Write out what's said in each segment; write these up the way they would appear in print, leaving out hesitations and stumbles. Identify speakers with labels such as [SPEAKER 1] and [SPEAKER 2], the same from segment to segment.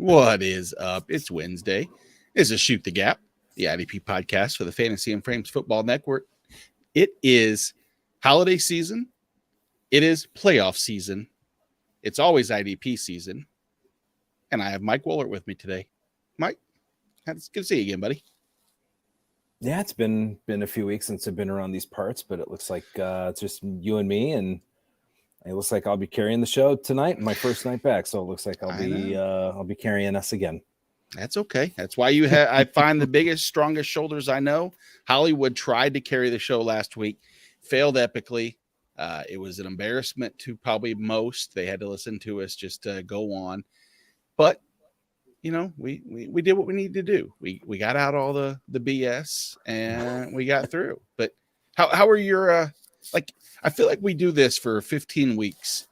[SPEAKER 1] What is up? It's Wednesday. This is Shoot the Gap, the IDP podcast for the Fantasy and Frames Football Network. It is holiday season. It is playoff season. It's always IDP season. And I have Mike Wohlert with me today. Mike, it's good to see you again, buddy.
[SPEAKER 2] Yeah, it's been a few weeks since I've been around these parts, but it looks like it's just you and me, and it looks like I'll be carrying the show tonight, my first night back. So it looks like I'll be carrying us again.
[SPEAKER 1] That's okay. That's why you have. I find the biggest, strongest shoulders I know. Hollywood tried to carry the show last week, failed epically. It was an embarrassment to probably most. They had to listen to us just go on, but you know, we did what we needed to do. We got out all the BS and we got through. But how are your like? I feel like we do this for 15 weeks,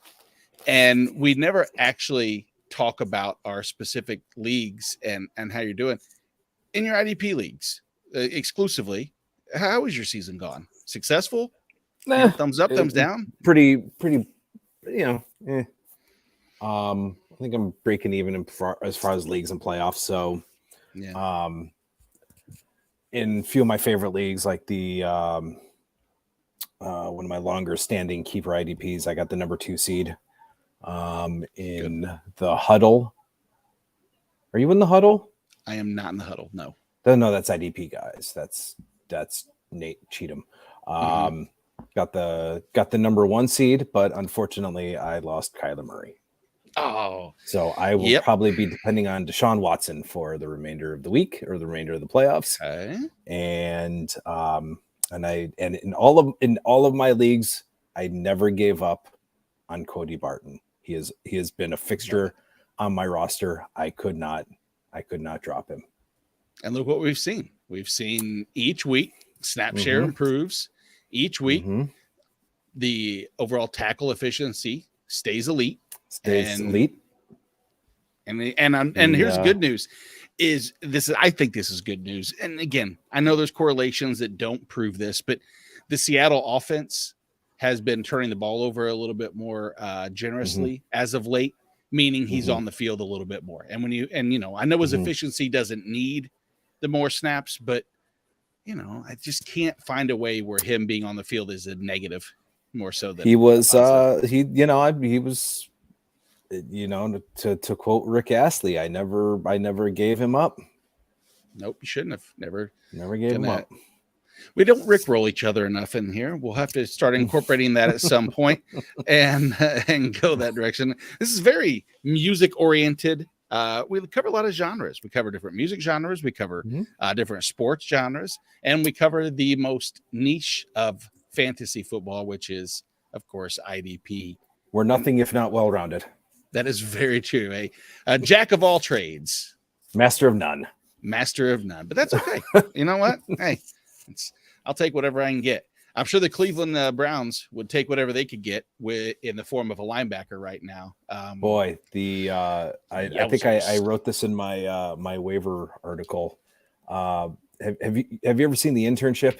[SPEAKER 1] and we never actually talk about our specific leagues and how you're doing in your IDP leagues exclusively. How is your season gone? Successful? Thumbs up, thumbs down?
[SPEAKER 2] Pretty, you know, I think I'm breaking even as far as leagues and playoffs. So,
[SPEAKER 1] yeah.
[SPEAKER 2] In a few of my favorite leagues, like the one of my longer standing keeper IDPs, I got the number 2 seed. In
[SPEAKER 1] Good.
[SPEAKER 2] The huddle. Are you in the huddle?
[SPEAKER 1] I am not in the huddle. No,
[SPEAKER 2] that's IDP guys. That's Nate Cheatham. Got the number 1 seed, but unfortunately I lost Kyler Murray.
[SPEAKER 1] Oh,
[SPEAKER 2] so I will probably be depending on Deshaun Watson for the remainder of the week or the remainder of the playoffs.
[SPEAKER 1] Okay.
[SPEAKER 2] And in all of my leagues, I never gave up on Cody Barton. He has been a fixture on my roster. I could not drop him.
[SPEAKER 1] And look what we've seen. We've seen each week snap share improves. Each week, the overall tackle efficiency stays elite. And here's good news. I think this is good news. And again, I know there's correlations that don't prove this, but the Seattle offense has been turning the ball over a little bit more generously as of late, meaning he's on the field a little bit more. And I know his efficiency doesn't need the more snaps, but I just can't find a way where him being on the field is a negative more so than
[SPEAKER 2] he was. He was. To quote Rick Astley, I never gave him up.
[SPEAKER 1] Nope, you shouldn't have. Never
[SPEAKER 2] gave him up.
[SPEAKER 1] We don't Rickroll each other enough in here. We'll have to start incorporating that at some point and go that direction. This is very music oriented. We cover a lot of genres. We cover different music genres. We cover different sports genres, and we cover the most niche of fantasy football, which is, of course, IDP.
[SPEAKER 2] We're nothing if not well-rounded.
[SPEAKER 1] That is very true. A jack of all trades.
[SPEAKER 2] Master of none.
[SPEAKER 1] But that's okay. You know what? Hey, I'll take whatever I can get. I'm sure the Cleveland Browns would take whatever they could get in the form of a linebacker right now.
[SPEAKER 2] I think I wrote this in my my waiver article. Have you ever seen The Internship?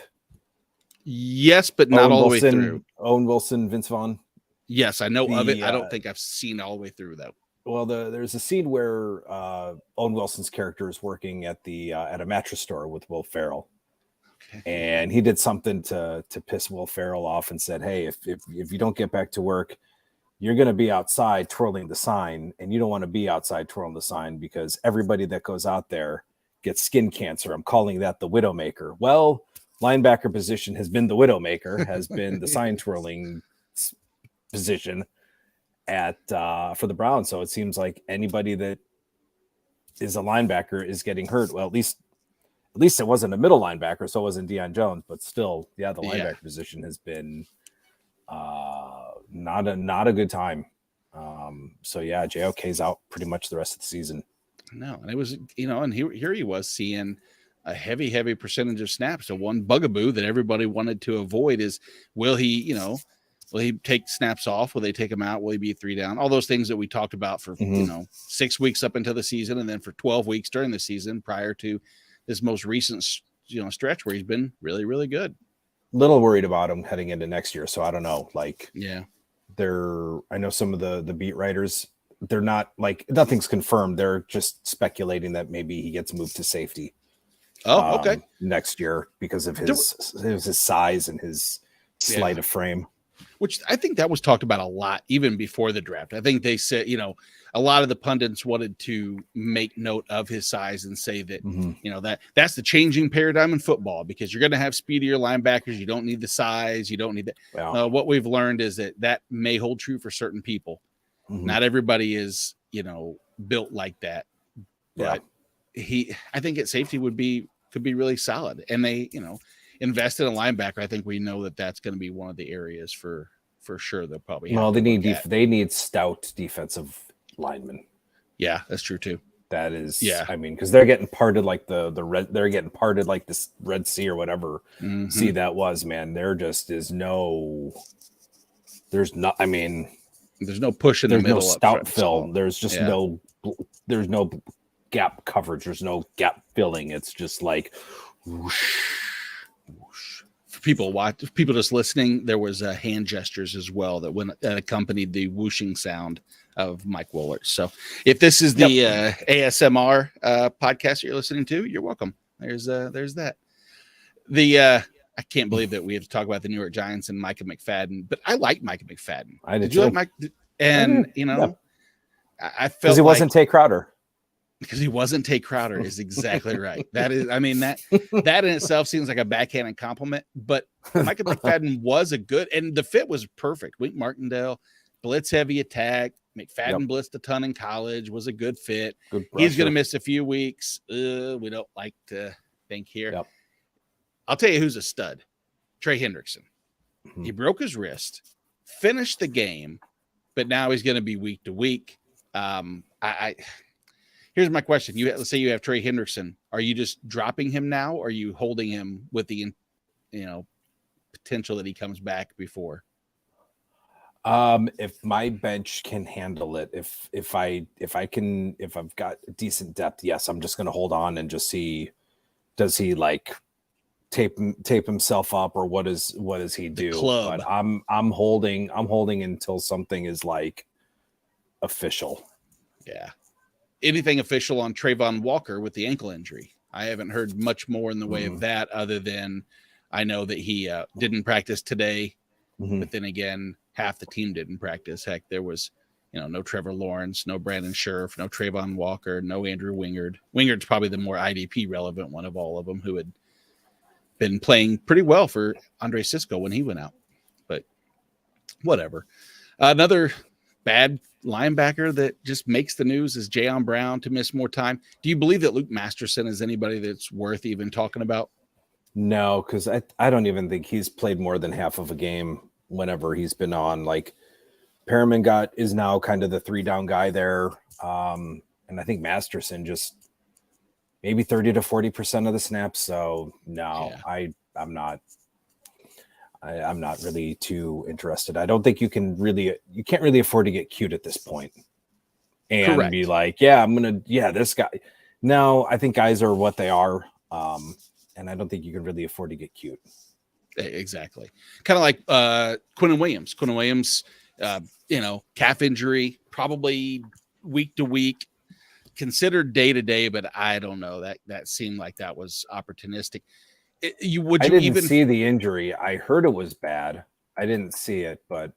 [SPEAKER 1] Yes, but not all the way through.
[SPEAKER 2] Owen Wilson, Vince Vaughn.
[SPEAKER 1] Yes, I know of it. I don't think I've seen it all the way through though.
[SPEAKER 2] Well, there's a scene where Owen Wilson's character is working at a mattress store with Will Ferrell. Okay. And he did something to piss Will Ferrell off and said, "Hey, if you don't get back to work, you're going to be outside twirling the sign, and you don't want to be outside twirling the sign because everybody that goes out there gets skin cancer. I'm calling that the Widowmaker." Well, linebacker position has been the Widowmaker, has been the sign twirling position for the Browns. So it seems like anybody that is a linebacker is getting hurt. Well, at least it wasn't a middle linebacker, so it wasn't Deion Jones, but still, the linebacker position has been not a good time. So JOK's out pretty much the rest of the season.
[SPEAKER 1] No, and it was, and here he was seeing a heavy percentage of snaps. So one bugaboo that everybody wanted to avoid is, will he take snaps off? Will they take him out? Will he be 3 down? All those things that we talked about for 6 weeks up into the season, and then for 12 weeks during the season prior to this most recent stretch where he's been really, really good.
[SPEAKER 2] Little worried about him heading into next year. So I don't know. I know some of the beat writers they're not like nothing's confirmed. They're just speculating that maybe he gets moved to safety.
[SPEAKER 1] Oh, okay.
[SPEAKER 2] Next year because of his size and his sleight of frame.
[SPEAKER 1] Which I think that was talked about a lot even before the draft. I think they said, a lot of the pundits wanted to make note of his size and say that, that's the changing paradigm in football because you're going to have speedier linebackers. You don't need the size. You don't need that.
[SPEAKER 2] Wow.
[SPEAKER 1] What we've learned is that may hold true for certain people. Not everybody is, built like that. But I think at safety could be really solid. And they, invest in a linebacker. I think we know that that's going to be one of the areas for sure. They'll probably
[SPEAKER 2] they need stout defensive linemen.
[SPEAKER 1] Yeah, that's true too.
[SPEAKER 2] That is, I mean, because they're getting parted like the red. They're getting parted like this Red Sea or whatever. See, that was, man. There just is no. There's not. I mean,
[SPEAKER 1] there's no push in the middle.
[SPEAKER 2] There's no stout fill. There's just no. There's no gap coverage. There's no gap filling. It's just like. Whoosh.
[SPEAKER 1] For people just listening, there was hand gestures as well that accompanied the whooshing sound of Mike Woolert. So if this is the ASMR podcast you're listening to, you're welcome. There's that. I can't believe that we have to talk about the New York Giants and Micah McFadden, but I like Micah McFadden.
[SPEAKER 2] Did
[SPEAKER 1] you like Mike? And I felt
[SPEAKER 2] he wasn't Tay Crowder.
[SPEAKER 1] Because he wasn't Tay Crowder is exactly right. That is, I mean, that in itself seems like a backhanded compliment, but Micah McFadden was a good, and the fit was perfect. Wink Martindale, blitz heavy attack. McFadden blitzed a ton in college, was a good fit. He's going to miss a few weeks. We don't like to think here.
[SPEAKER 2] Yep. I'll
[SPEAKER 1] tell you who's a stud. Trey Hendrickson. He broke his wrist, finished the game, but now he's going to be week to week. Here's my question. Let's say you have Trey Hendrickson. Are you just dropping him now? Or are you holding him with the, potential that he comes back before?
[SPEAKER 2] If my bench can handle it, if I've got decent depth, yes, I'm just going to hold on and just see, does he like tape himself up or what does he do? But I'm holding until something is like official.
[SPEAKER 1] Yeah. Anything official on Trayvon Walker with the ankle injury? I haven't heard much more in the way of that other than I know that he didn't practice today, but then again, half the team didn't practice. Heck, there was, no Trevor Lawrence, no Brandon Scherf, no Trayvon Walker, no Andrew Wingard. Wingard's probably the more IDP relevant one of all of them who had been playing pretty well for Andre Sisco when he went out, but whatever. Another bad linebacker that just makes the news is Jayon Brown to miss more time. Do you believe that Luke Masterson is anybody that's worth even talking about?
[SPEAKER 2] No, because I don't even think he's played more than half of a game whenever he's been on. Like Perriman is now kind of the 3-down guy there. And I think Masterson just maybe 30 to 40% of the snaps. So no, yeah. I'm not really too interested. I don't think you can't really afford to get cute at this point and be like, this guy. No, I think guys are what they are. And I don't think you can really afford to get cute.
[SPEAKER 1] Exactly. Kind of like Quinnen Williams. Quinnen Williams, calf injury, probably week to week, considered day to day, but I don't know. That seemed like that was opportunistic. I didn't
[SPEAKER 2] see the injury. I heard it was bad. I didn't see it, but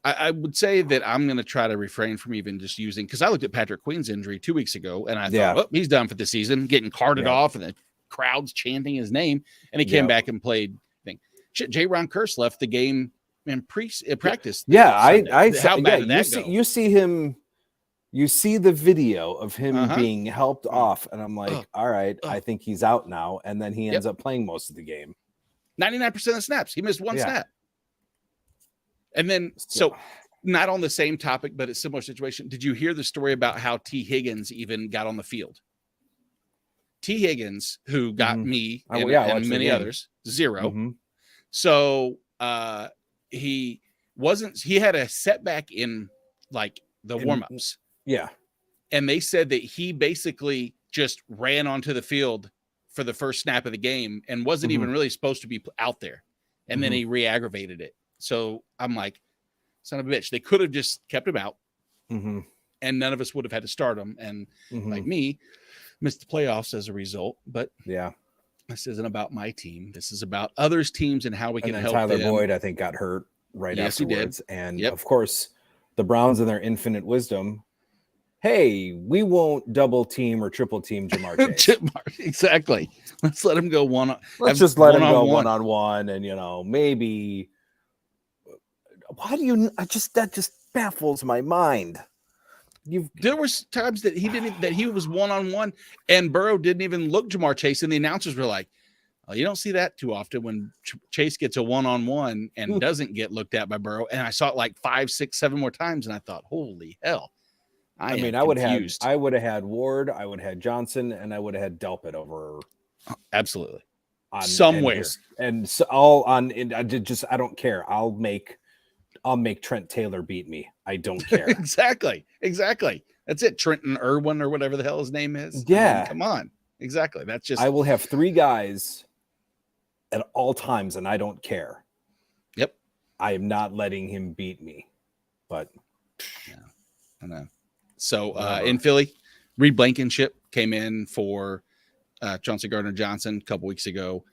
[SPEAKER 1] I would say that I'm going to try to refrain from even just using, because I looked at Patrick Queen's injury 2 weeks ago, and I thought, he's done for the season, getting carted off, and the crowd's chanting his name, and he came back and played. J-Ron Curse left the game in practice.
[SPEAKER 2] Yeah,
[SPEAKER 1] how bad did that go?
[SPEAKER 2] You see him. You see the video of him being helped off, and I'm like, all right, I think he's out now. And then he ends up playing most of the game.
[SPEAKER 1] 99% of snaps. He missed one snap. And then, so not on the same topic, but a similar situation. Did you hear the story about how T. Higgins even got on the field? T. Higgins, who got me and many others, 0. So he had a setback in like the warm-ups.
[SPEAKER 2] Yeah.
[SPEAKER 1] And they said that he basically just ran onto the field for the first snap of the game and wasn't even really supposed to be out there. And then he re-aggravated it. So I'm like, son of a bitch. They could have just kept him out. and none of us would have had to start him. And like me, missed the playoffs as a result. But
[SPEAKER 2] yeah,
[SPEAKER 1] this isn't about my team. This is about others' teams and how we can help
[SPEAKER 2] Tyler
[SPEAKER 1] them.
[SPEAKER 2] Boyd, I think, got hurt right afterwards. And of course, the Browns in their infinite wisdom, hey, we won't double team or triple team Jamar Chase.
[SPEAKER 1] Exactly. Let's let him go one.
[SPEAKER 2] Let's just let him go one-on-one, and maybe. Why do you? That just baffles my mind.
[SPEAKER 1] There was times that he was one-on-one, and Burrow didn't even look Jamar Chase, and the announcers were like, "Oh, you don't see that too often when Chase gets a one-on-one and doesn't get looked at by Burrow." And I saw it like 5, 6, 7 more times, and I thought, "Holy hell!" I would have had
[SPEAKER 2] Ward, I would have had Johnson, and I would have had Delpit over.
[SPEAKER 1] Absolutely, somewhere,
[SPEAKER 2] and so all on. I don't care. I'll make Trent Taylor beat me. I don't care.
[SPEAKER 1] Exactly. That's it. Trenton Irwin or whatever the hell his name is.
[SPEAKER 2] Yeah,
[SPEAKER 1] come on. Exactly. That's just.
[SPEAKER 2] I will have 3 guys at all times, and I don't care.
[SPEAKER 1] Yep. I
[SPEAKER 2] am not letting him beat me. But
[SPEAKER 1] yeah, I know. So in Philly, Reed Blankenship came in for Chauncey Gardner-Johnson a couple weeks ago.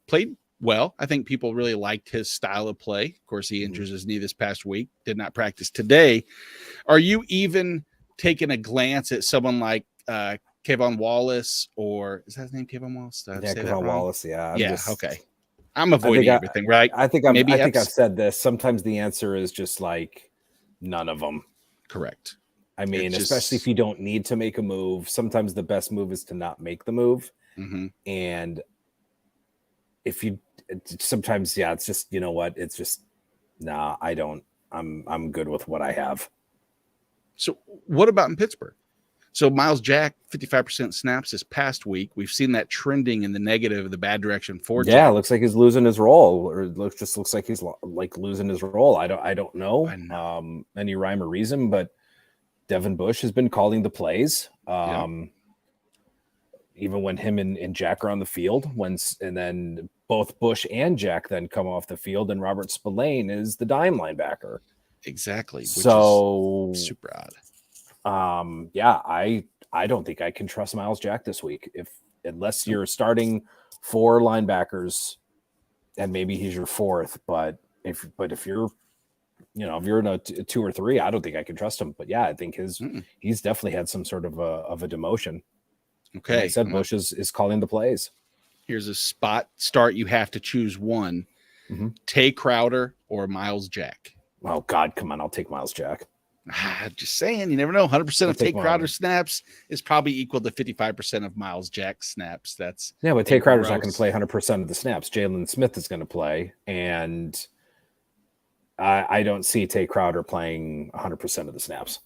[SPEAKER 1] Played well. I think people really liked his style of play. Of course, he injures his knee this past week. Did not practice today. Are you even taking a glance at someone like Kayvon Wallace, or is that his name, Kayvon Wallace?
[SPEAKER 2] Kayvon Wallace, yeah.
[SPEAKER 1] Okay. I'm avoiding everything, right?
[SPEAKER 2] I think I've said this. Sometimes the answer is just like none of them.
[SPEAKER 1] Correct.
[SPEAKER 2] I mean, especially if you don't need to make a move, sometimes the best move is to not make the move. And if you sometimes, it's just, it's just, nah, I don't, I'm good with what I have.
[SPEAKER 1] So what about in Pittsburgh? So Miles Jack, 55% snaps this past week. We've seen that trending in the negative, the bad direction for Jack.
[SPEAKER 2] Yeah, it looks like he's losing his role, or it looks like he's like losing his role. I don't know any rhyme or reason, but Devin Bush has been calling the plays. Even when him and Jack are on the field, and then both Bush and Jack then come off the field, and Robert Spillane is the dime linebacker.
[SPEAKER 1] Exactly. Which is super odd.
[SPEAKER 2] I don't think I can trust Miles Jack this week unless you're starting 4 linebackers, and maybe he's your 4th. But if you're in a 2 or 3, I don't think I can trust him. But yeah, I think he's definitely had some sort of a demotion.
[SPEAKER 1] Okay.
[SPEAKER 2] Like I said, Bush is calling the plays. Here's
[SPEAKER 1] a spot start. You have to choose one. Tay Crowder or Miles Jack.
[SPEAKER 2] Oh God, come on. I'll take Miles Jack.
[SPEAKER 1] Just saying, you never know. 100% of Tay Crowder snaps is probably equal to 55% of Miles Jack snaps. But
[SPEAKER 2] Tay Crowder's not going to play 100% of the snaps. Jalen Smith is going to play, and I don't see Tay Crowder playing 100% of the snaps.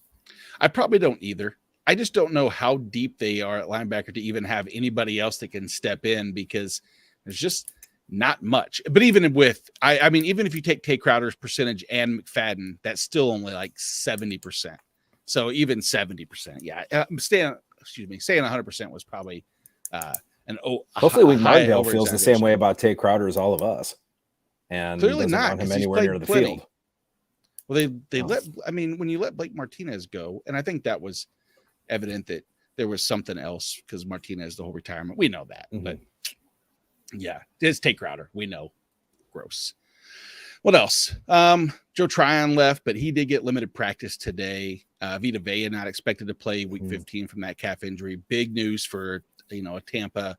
[SPEAKER 1] I probably don't either. I just don't know how deep they are at linebacker to even have anybody else that can step in, because there's just not much. But even with, even if you take Tay Crowder's percentage and McFadden, that's still only like 70%. So even 70%, saying 100% was probably
[SPEAKER 2] hopefully Wink Martindale feels the same way about Tay Crowder as all of us, and
[SPEAKER 1] clearly not
[SPEAKER 2] want him anywhere near the field.
[SPEAKER 1] Well, when you let Blake Martinez go, and I think that was evident that there was something else, because Martinez, the whole retirement, we know that. But yeah, it's Tay Crowder. We know. Gross. What else? Joe Tryon left, but he did get limited practice today. Vita Vea not expected to play week 15 from that calf injury. Big news for a Tampa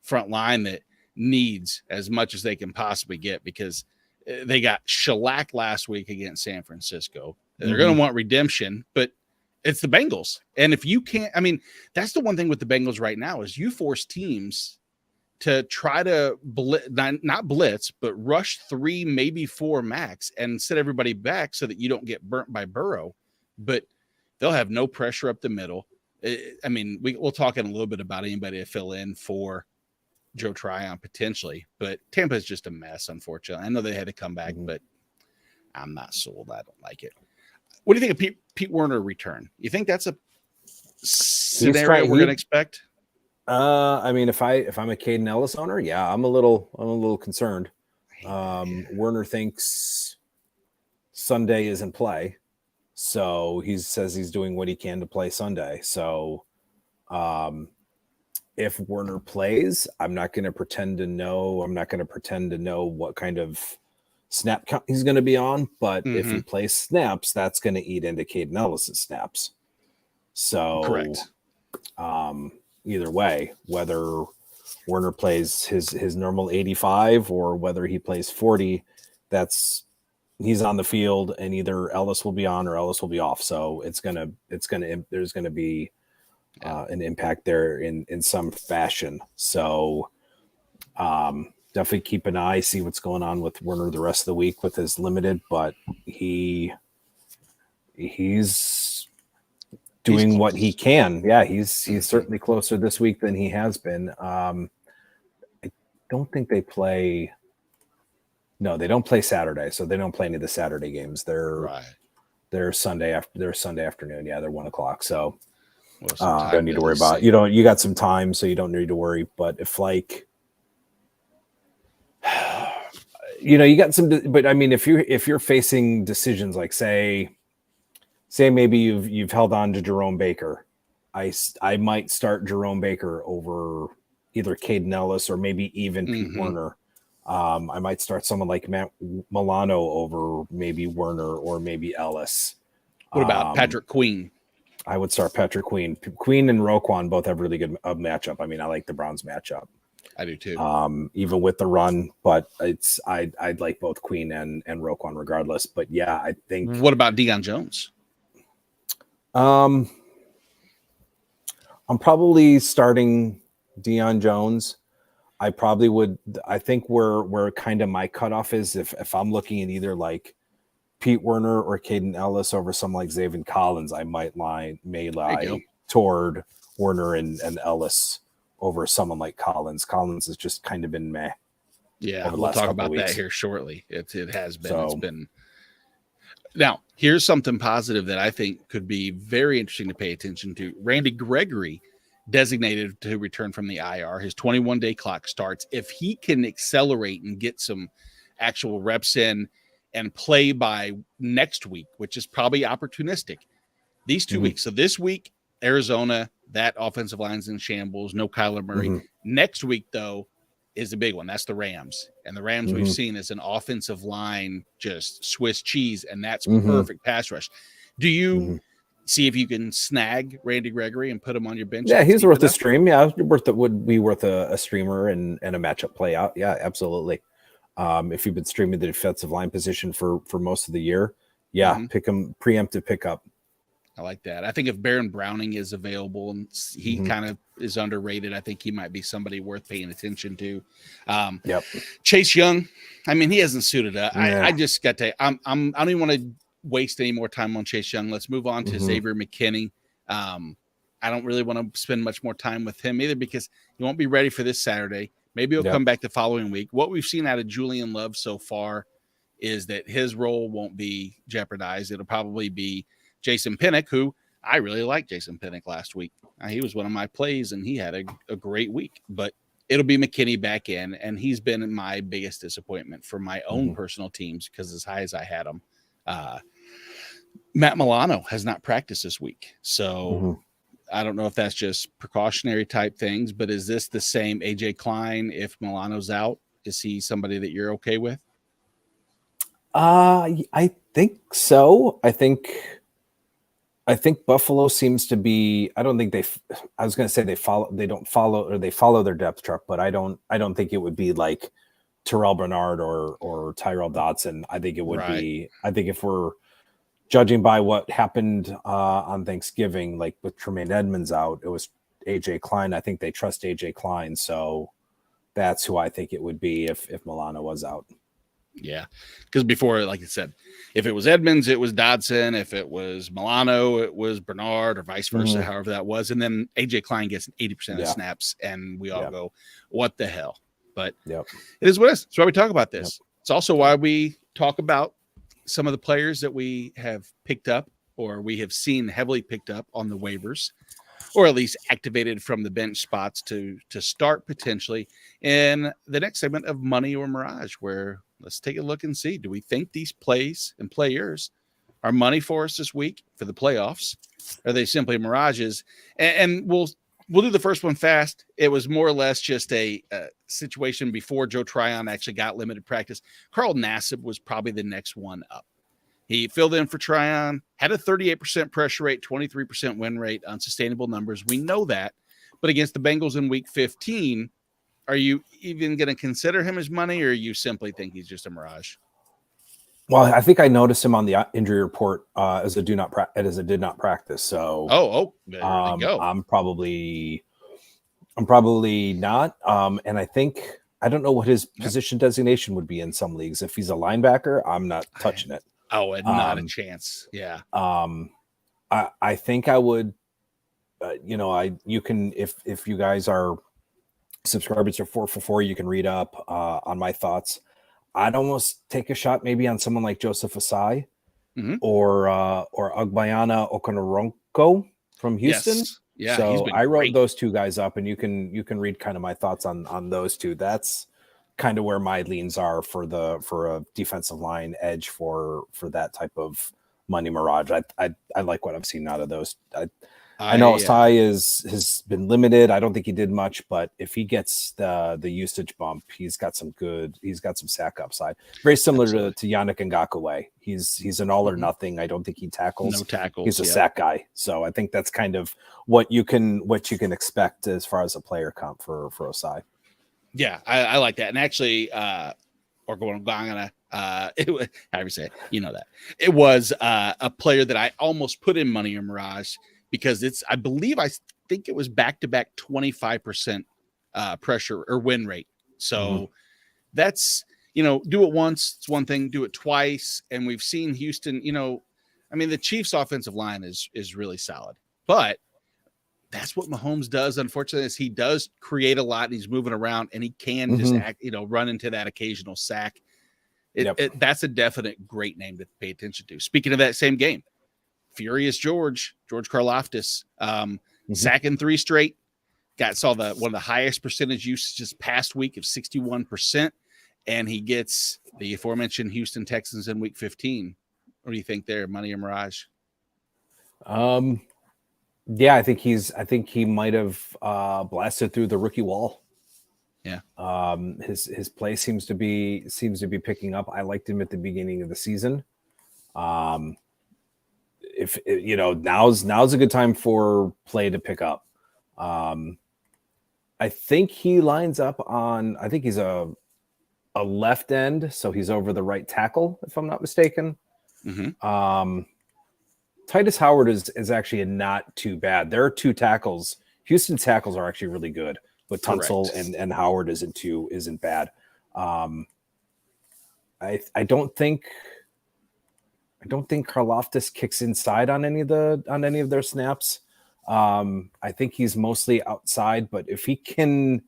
[SPEAKER 1] front line that needs as much as they can possibly get, because they got shellacked last week against San Francisco. They're going to want redemption, but it's the Bengals. And if you can't, that's the one thing with the Bengals right now is you force teams to try to not blitz, but rush 3, maybe 4 max and set everybody back so that you don't get burnt by Burrow. But they'll have no pressure up the middle. We'll talk in a little bit about anybody to fill in for Joe Tryon potentially, but Tampa is just a mess, unfortunately. I know they had to come back, but I'm not sold. I don't like it. What do you think of Pete Werner return? You think that's a scenario we're going to expect?
[SPEAKER 2] If I'm a Caden Ellis owner, I'm a little concerned. Werner thinks Sunday is in play, So he says he's doing what he can to play Sunday. So if Werner plays, I'm not going to pretend to know. I'm not going to pretend to know what kind of snap count he's going to be on. But if he plays snaps, that's going to eat into Caden Ellis's snaps. So
[SPEAKER 1] correct.
[SPEAKER 2] Either way, whether Werner plays his normal 85 or whether he plays 40, he's on the field, and either Ellis will be on or Ellis will be off. So there's going to be an impact there in some fashion. So definitely keep an eye, see what's going on with Werner the rest of the week with his limited, but he's doing what he can. Yeah, he's certainly closer this week than he has been. I don't think they play. No, they don't play Saturday, so they don't play any of the Saturday games. They're Sunday afternoon. Yeah, they're 1:00. So don't need to worry about it. You got some time, so you don't need to worry. But if you got some, but I mean, if you're facing decisions like say maybe you've held on to Jerome Baker, I might start Jerome Baker over either Caden Ellis or maybe even Pete Werner. I might start someone like Matt Milano over maybe Werner or maybe Ellis.
[SPEAKER 1] What about Patrick Queen?
[SPEAKER 2] I would start Patrick Queen. Queen and Roquan both have really good matchup. I mean, I like the Browns matchup.
[SPEAKER 1] I do too.
[SPEAKER 2] Even with the run, but I'd like both Queen and Roquan regardless. But yeah, I think.
[SPEAKER 1] What about Deion Jones?
[SPEAKER 2] I'm probably starting Deion Jones. I think where kind of my cutoff is if I'm looking at either like Pete Werner or Caden Ellis over someone like Zaven Collins, I may lie toward Werner and Ellis over someone like Collins. Collins has just kind of been meh.
[SPEAKER 1] Yeah, we'll talk about that here shortly. It has been. It's been. Now, here's something positive that I think could be very interesting to pay attention to. Randy Gregory designated to return from the IR. His 21-day clock starts. If he can accelerate and get some actual reps in and play by next week, which is probably opportunistic, these 2 weeks. So this week, Arizona, that offensive line's in shambles. No Kyler Murray. Next week, though, is the big one. That's the Rams. And the Rams we've seen is an offensive line, just Swiss cheese, and that's perfect pass rush. Do you see if you can snag Randy Gregory and put him on your bench?
[SPEAKER 2] Yeah, he's worth a stream. Yeah, would be worth a streamer and a matchup play out. Yeah, absolutely. If you've been streaming the defensive line position for most of the year, pick him, preemptive pickup.
[SPEAKER 1] I like that. I think if Baron Browning is available and he kind of is underrated, I think he might be somebody worth paying attention to. Chase Young, I mean, he hasn't suited up. Yeah. I just got to. I don't even want to waste any more time on Chase Young. Let's move on to Xavier McKinney. I don't really want to spend much more time with him either because he won't be ready for this Saturday. Maybe he'll come back the following week. What we've seen out of Julian Love so far is that his role won't be jeopardized. It'll probably be Jason Pinnock, who I really liked Jason Pinnock last week. He was one of my plays, and he had a great week. But it'll be McKinney back in, and he's been my biggest disappointment for my own personal teams because as high as I had him. Matt Milano has not practiced this week. So I don't know if that's just precautionary type things, but is this the same AJ Klein if Milano's out? Is he somebody that you're okay with?
[SPEAKER 2] I think so. I think Buffalo seems to be. I don't think I was going to say they don't follow their depth chart, but I don't think it would be like Terrell Bernard or Tyrell Dodson. I think it would be. I think if we're judging by what happened on Thanksgiving, like with Tremaine Edmonds out, it was AJ Klein. I think they trust AJ Klein, so that's who I think it would be if Milano was out.
[SPEAKER 1] Yeah, because before, like I said, if it was Edmonds, it was Dodson. If it was Milano, it was Bernard, or vice versa, however that was. And then AJ Klein gets 80% of snaps, and we all go, "What the hell?" But it is what it is. That's why we talk about this. It's also why we talk about some of the players that we have picked up or we have seen heavily picked up on the waivers, or at least activated from the bench spots to start potentially in the next segment of Money or Mirage, where let's take a look and see, do we think these plays and players are money for us this week for the playoffs? Are they simply mirages? And we'll do the first one fast. It was more or less just a situation before Joe Tryon actually got limited practice. Carl Nassib was probably the next one up. He filled in for Tryon, had a 38% pressure rate, 23% win rate, unsustainable numbers. We know that. But against the Bengals in week 15, are you even going to consider him as money, or you simply think he's just a mirage?
[SPEAKER 2] Well, I think I noticed him on the injury report as a did not practice. So,
[SPEAKER 1] there you go.
[SPEAKER 2] I'm probably not. And I don't know what his position designation would be in some leagues. If he's a linebacker, I'm not touching it.
[SPEAKER 1] Oh, and not a chance. Yeah.
[SPEAKER 2] I think I would. You can if you guys are subscribers to 4 for 4, you can read up on my thoughts. I'd almost take a shot maybe on someone like Joseph Asai or Agbayana Okonoronko from Houston.
[SPEAKER 1] Yes. Yeah,
[SPEAKER 2] so I wrote those two guys up, and you can read kind of my thoughts on those two. That's kind of where my leans are for a defensive line edge for that type of money mirage. I like what I've seen out of those. I know Asai has been limited. I don't think he did much, but if he gets the usage bump, he's got some sack upside. Very similar to Yannick Ngakoue. He's an all or nothing. I don't think he tackles.
[SPEAKER 1] No tackles.
[SPEAKER 2] He's a sack guy. So I think that's kind of what you can expect as far as a player comp for Asai.
[SPEAKER 1] Yeah, I like that. And actually, or going Gongana, however you say it, you know that. It was a player that I almost put in money or mirage, because I think it was back-to-back 25% pressure or win rate. So that's, do it once, it's one thing, do it twice. And we've seen Houston, the Chiefs offensive line is really solid, but that's what Mahomes does. Unfortunately, is he does create a lot, and he's moving around, and he can just run into that occasional sack. That's a definite great name to pay attention to. Speaking of that same game, Furious George Karlaftis, sacking 3 straight. Saw one of the highest percentage usages past week of 61%, and he gets the aforementioned Houston Texans in week 15. What do you think there, money or mirage?
[SPEAKER 2] Yeah, I think he might have blasted through the rookie wall.
[SPEAKER 1] Yeah.
[SPEAKER 2] His play seems to be picking up. I liked him at the beginning of the season. If now's a good time for play to pick up. I think he lines up on. I think he's a left end, so he's over the right tackle, if I'm not mistaken. Titus Howard is actually not too bad. There are 2 tackles. Houston's tackles are actually really good, but Tunsil and Howard isn't bad. I don't think Karlaftis kicks inside on any of their snaps. I think he's mostly outside, but if he can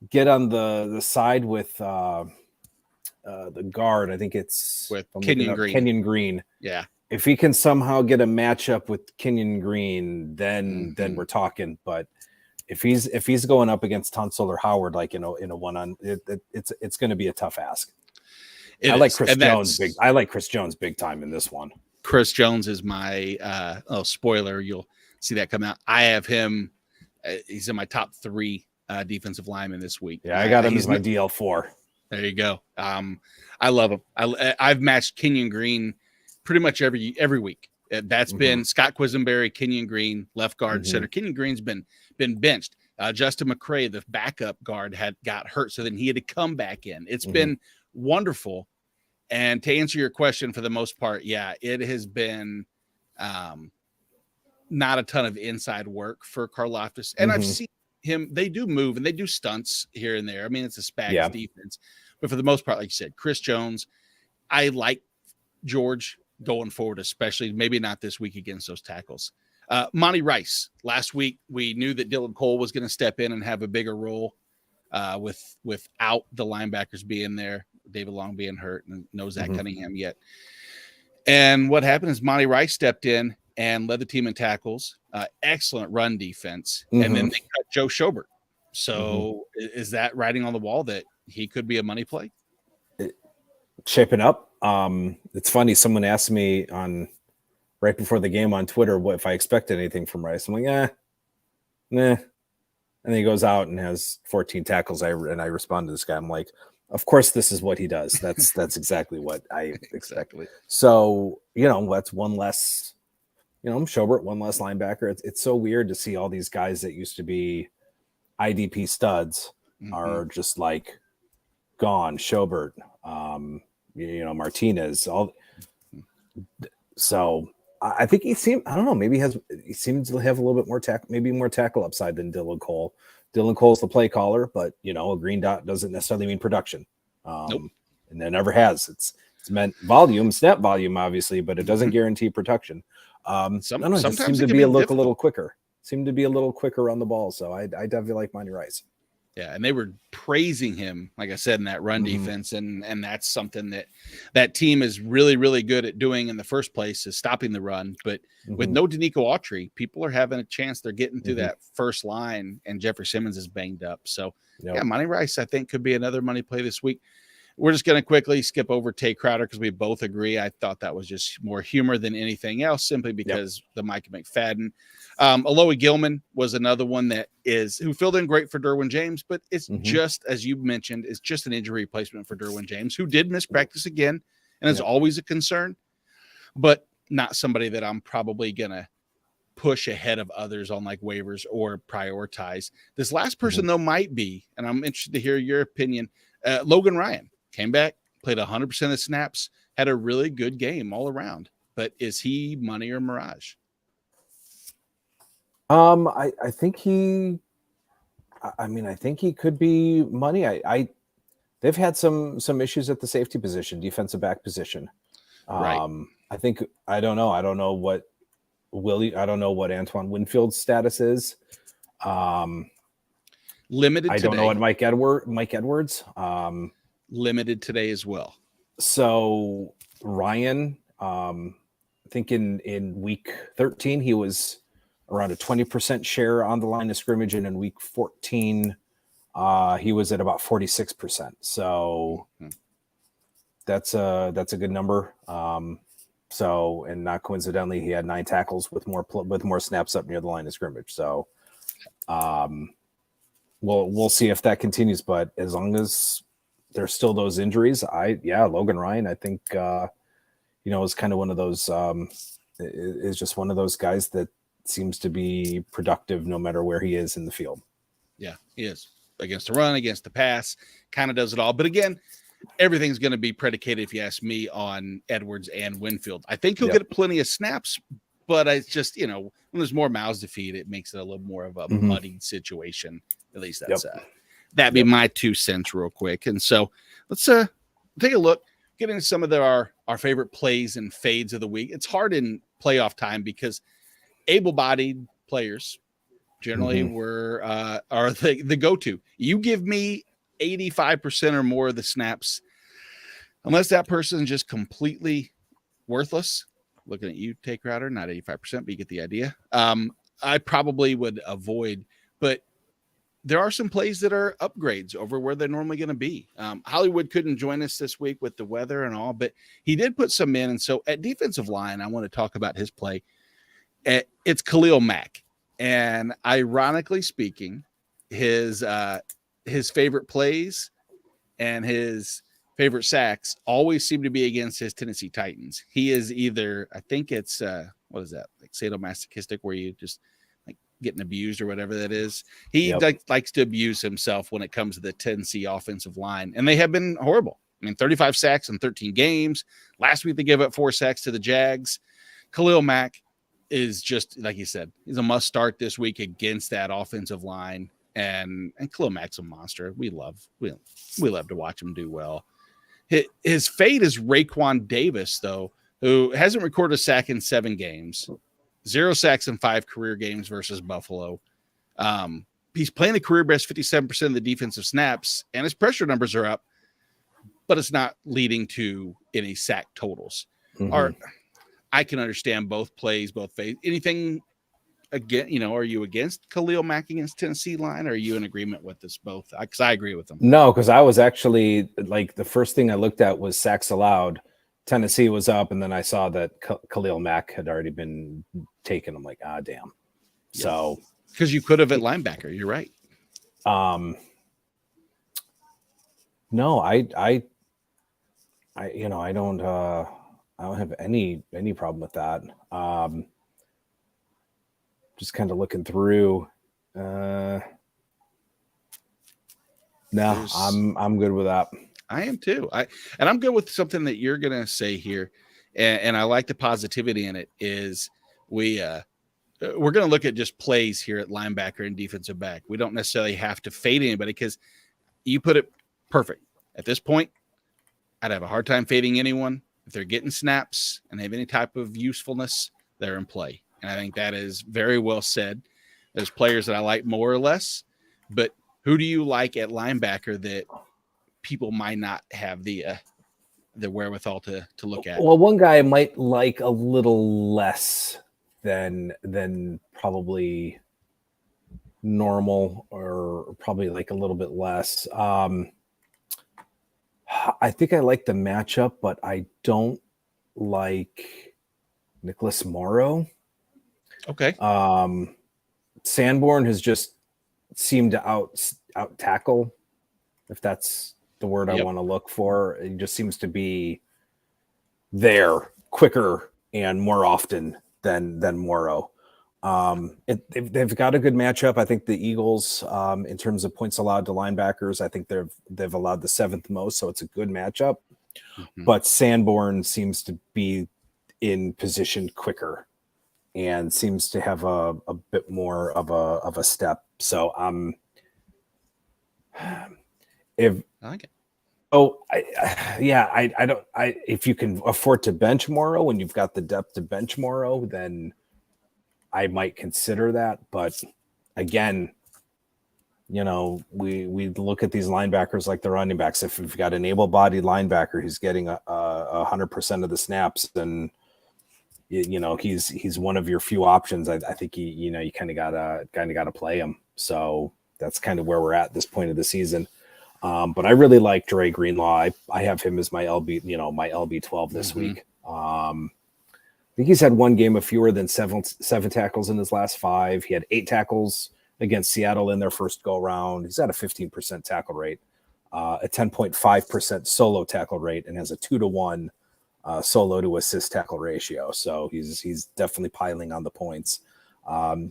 [SPEAKER 2] get on the side with the guard, I think it's
[SPEAKER 1] with Kenyon Green. Yeah.
[SPEAKER 2] If he can somehow get a matchup with Kenyon Green, then we're talking. But if he's going up against Tunsil or Howard, like in a one-on, it's going to be a tough ask. I like Chris Jones big. I like Chris Jones big time in this one.
[SPEAKER 1] Chris Jones is my spoiler. You'll see that come out. I have him. He's in my top 3 defensive linemen this week.
[SPEAKER 2] Yeah, I got him as my DL4.
[SPEAKER 1] There you go. I love him. I've matched Kenyon Green pretty much every week. That's been Scott Quisenberry, Kenyon Green, left guard, center. Kenyon Green's been benched. Justin McCray, the backup guard, got hurt, so then he had to come back in. It's been wonderful. And to answer your question, for the most part, yeah, it has been not a ton of inside work for Karlaftis. And I've seen him, they do move and they do stunts here and there. I mean, it's a Spags defense. But for the most part, like you said, Chris Jones, I like George going forward, especially maybe not this week against those tackles. Monty Rice, last week, we knew that Dylan Cole was going to step in and have a bigger role without the linebackers being there, David Long being hurt, and no Zach Cunningham yet. And what happened is Monty Rice stepped in and led the team in tackles, excellent run defense, and then they cut Joe Schobert. So is that writing on the wall that he could be a money play?
[SPEAKER 2] Shaping up. It's funny. Someone asked me right before the game on Twitter what if I expected anything from Rice. I'm like, nah. And then he goes out and has 14 tackles. I respond to this guy. I'm like, of course, this is what he does. That's exactly what I expect. So, that's one less, Schobert, one less linebacker. It's so weird to see all these guys that used to be IDP studs are just like gone. Schobert, Martinez, all. So I think he seems to have a little bit more more tackle upside than Dylan Cole. Dylan Cole's the play caller, but a green dot doesn't necessarily mean production.
[SPEAKER 1] Nope.
[SPEAKER 2] And it never has. It's meant volume, snap volume, obviously, but it doesn't guarantee production. Sometimes it seems to be a little quicker. Seemed to be a little quicker on the ball. So I definitely like Monty Rice.
[SPEAKER 1] Yeah, and they were praising him, like I said, in that run defense, and that's something that team is really, really good at doing in the first place, is stopping the run. But with no Danico Autry, people are having a chance. They're getting through that first line, and Jeffrey Simmons is banged up. So, yeah, Monty Rice, I think, could be another money play this week. We're just going to quickly skip over Tay Crowder because we both agree. I thought that was just more humor than anything else, simply because the Micah McFadden. Alohi Gilman was another one who filled in great for Derwin James, but it's just, as you mentioned, it's just an injury replacement for Derwin James, who did miss practice again, and is always a concern, but not somebody that I'm probably going to push ahead of others on like waivers or prioritize. This last person, though, might be, and I'm interested to hear your opinion. Logan Ryan came back, played 100% of the snaps, had a really good game all around, but is he money or Mirage?
[SPEAKER 2] I think he could be money. They've had some issues at the safety position, defensive back position.
[SPEAKER 1] Right.
[SPEAKER 2] I don't know what Antoine Winfield's status is.
[SPEAKER 1] Limited.
[SPEAKER 2] I don't know what Mike Edwards.
[SPEAKER 1] Limited today as well.
[SPEAKER 2] So Ryan, I think in week 13 he was around a 20% share on the line of scrimmage, and in week 14 he was at about 46%. So that's a good number. So, and not coincidentally, he had 9 tackles with more snaps up near the line of scrimmage. So we'll see if that continues, but as long as there's still those injuries, Logan Ryan, I think, is kind of one of those, is just one of those guys that seems to be productive no matter where he is in the field.
[SPEAKER 1] Yeah, he is. Against the run, against the pass, kind of does it all. But again, everything's going to be predicated, if you ask me, on Edwards and Winfield. I think he'll get plenty of snaps, but it's just, when there's more mouths to feed, it makes it a little more of a muddied situation. At least that's that'd be my 2 cents real quick. And so let's take a look, get into some of our favorite plays and fades of the week. It's hard in playoff time because able-bodied players generally are the go-to. You give me 85% or more of the snaps, unless that person is just completely worthless. Looking at you, Tay Crowder, not 85%, but you get the idea. I probably would avoid, but there are some plays that are upgrades over where they're normally going to be. Hollywood couldn't join us this week with the weather and all, but he did put some in. And so at defensive line, I want to talk about his play. It's Khalil Mack. And ironically speaking, his favorite plays and his favorite sacks always seem to be against his Tennessee Titans. He is either, I think it's, what is that? Like sadomasochistic, where you just like getting abused or whatever that is. He likes to abuse himself when it comes to the Tennessee offensive line. And they have been horrible. I mean, 35 sacks in 13 games. Last week, they gave up 4 sacks to the Jags. Khalil Mack is just, like you said, he's a must start this week against that offensive line. And Khalil Mack's a monster. We love to watch him do well. His fate is Raekwon Davis, though, who hasn't recorded a sack in 7 games, 0 sacks in 5 career games versus Buffalo. He's playing a career best 57% of the defensive snaps, and his pressure numbers are up, but it's not leading to any sack totals. I can understand both plays, both phase. Anything again? Are you against Khalil Mack against Tennessee line, or are you in agreement with this both? Because I agree with them.
[SPEAKER 2] No, because I was actually like the first thing I looked at was sacks allowed, Tennessee was up, and then I saw that Khalil Mack had already been taken. I'm like, damn.
[SPEAKER 1] Yeah.
[SPEAKER 2] So
[SPEAKER 1] because you could have at linebacker. You're right.
[SPEAKER 2] No, I don't have any problem with that. Just kind of looking through. No, I'm good with that.
[SPEAKER 1] I am too. I'm good with something that you're gonna say here, and I like the positivity in it. Is we're gonna look at just plays here at linebacker and defensive back. We don't necessarily have to fade anybody because you put it perfect. At this point, I'd have a hard time fading anyone if they're getting snaps and they have any type of usefulness. They're in play, and I think that is very well said. There's players that I like more or less, but who do you like at linebacker that people might not have the wherewithal to look at?
[SPEAKER 2] Well, one guy I might like a little less than probably normal, or probably like a little bit less. I think I like the matchup, but I don't like Nicholas Morrow.
[SPEAKER 1] Okay.
[SPEAKER 2] Sanborn has just seemed to out tackle, if that's the word I want to look for. It just seems to be there quicker and more often than Morrow. They've got a good matchup. I think the Eagles, in terms of points allowed to linebackers, I think they've allowed the 7th most, so it's a good matchup. Mm-hmm. But Sanborn seems to be in position quicker and seems to have a bit more of a step. So if
[SPEAKER 1] I like it.
[SPEAKER 2] If you can afford to bench Morrow and you've got the depth to bench Morrow, then I might consider that. But again, we look at these linebackers like the running backs. If you've got an able-bodied linebacker who's getting 100% of the snaps, then he's one of your few options. I think you kind of gotta play him. So that's kind of where we're at this point of the season. But I really like Dre Greenlaw. I have him as my LB, my LB12 this week. I think he's had one game of fewer than seven tackles in his last 5. He had 8 tackles against Seattle in their first go round. He's at a 15% tackle rate, a 10.5% solo tackle rate, and has a 2-to-1 solo to assist tackle ratio. So he's definitely piling on the points.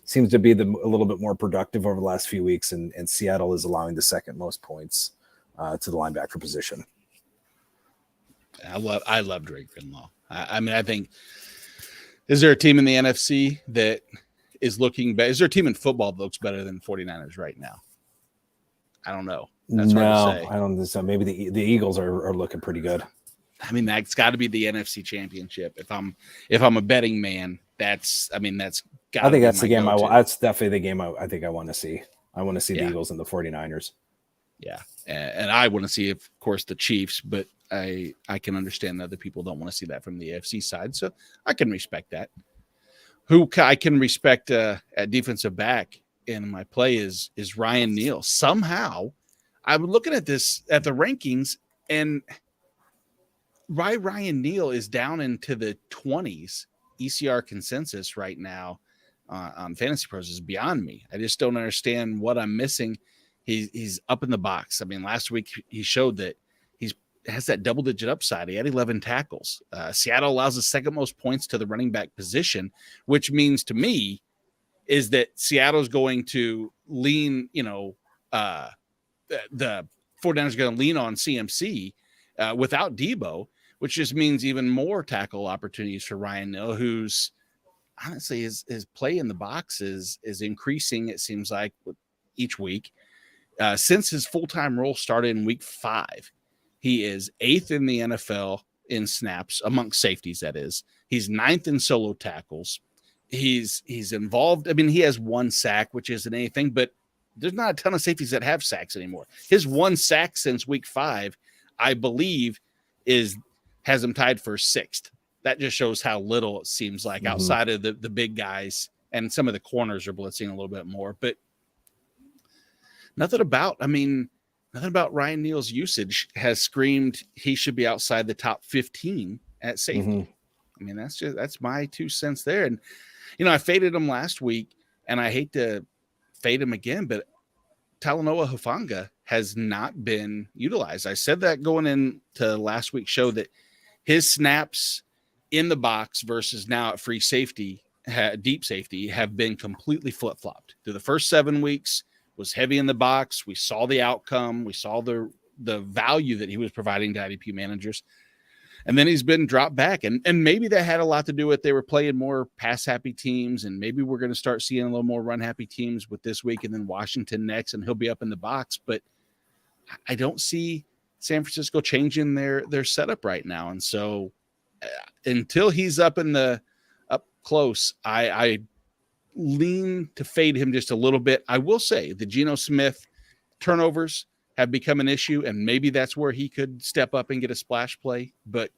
[SPEAKER 2] Seems to be a little bit more productive over the last few weeks, and Seattle is allowing the 2nd most points to the linebacker position.
[SPEAKER 1] I love Drake Greenlaw. I think, is there a team in the NFC that is looking better? Is there a team in football that looks better than 49ers right now? I don't know. That's hard to say.
[SPEAKER 2] I don't think so. Maybe the Eagles are looking pretty good.
[SPEAKER 1] I mean, that's got to be the NFC Championship. If I'm a betting man, that's got.
[SPEAKER 2] I think that's the game that's definitely the game I think I want to see. I want to see the Eagles and the 49ers.
[SPEAKER 1] Yeah, and I want to see, of course, the Chiefs, but I can understand that other people don't want to see that from the AFC side, so I can respect that. Who I can respect at defensive back in my play is Ryan Neal. Somehow, I'm looking at the rankings, and Ryan Neal is down into the 20s ECR consensus right now on Fantasy Pros is beyond me. I just don't understand what I'm missing. He's up in the box. I mean, last week he showed that has that double-digit upside. He had 11 tackles. Seattle allows the 2nd most points to the running back position, which means to me is that Seattle's going to lean, the 49ers are going to lean on CMC without Debo, which just means even more tackle opportunities for Ryan Neal, who's honestly his play in the box is increasing, it seems like, with each week. Since his full-time role started in week 5, he is 8th in the NFL in snaps amongst safeties, that is. He's 9th in solo tackles. He's involved. I mean, he has 1 sack, which isn't anything, but there's not a ton of safeties that have sacks anymore. His 1 sack since week 5, I believe, has him tied for 6th. That just shows how little it seems like outside of the big guys, and some of the corners are blitzing a little bit more, but nothing about Ryan Neal's usage has screamed he should be outside the top 15 at safety.
[SPEAKER 2] Mm-hmm.
[SPEAKER 1] I mean, that's my 2 cents there. And, I faded him last week, and I hate to fade him again, but Talanoa Hufanga has not been utilized. I said that going into last week's show that his snaps in the box versus now at free safety, deep safety, have been completely flip-flopped. Through the first 7 weeks, was heavy in the box. We saw the outcome. We saw the value that he was providing to IDP managers. And then he's been dropped back. And maybe that had a lot to do with they were playing more pass-happy teams, and maybe we're going to start seeing a little more run-happy teams with this week and then Washington next, and he'll be up in the box. But I don't see San Francisco changing their setup right now. And so until he's up close, I lean to fade him just a little bit. I will say the Geno Smith turnovers have become an issue, and maybe that's where he could step up and get a splash play. But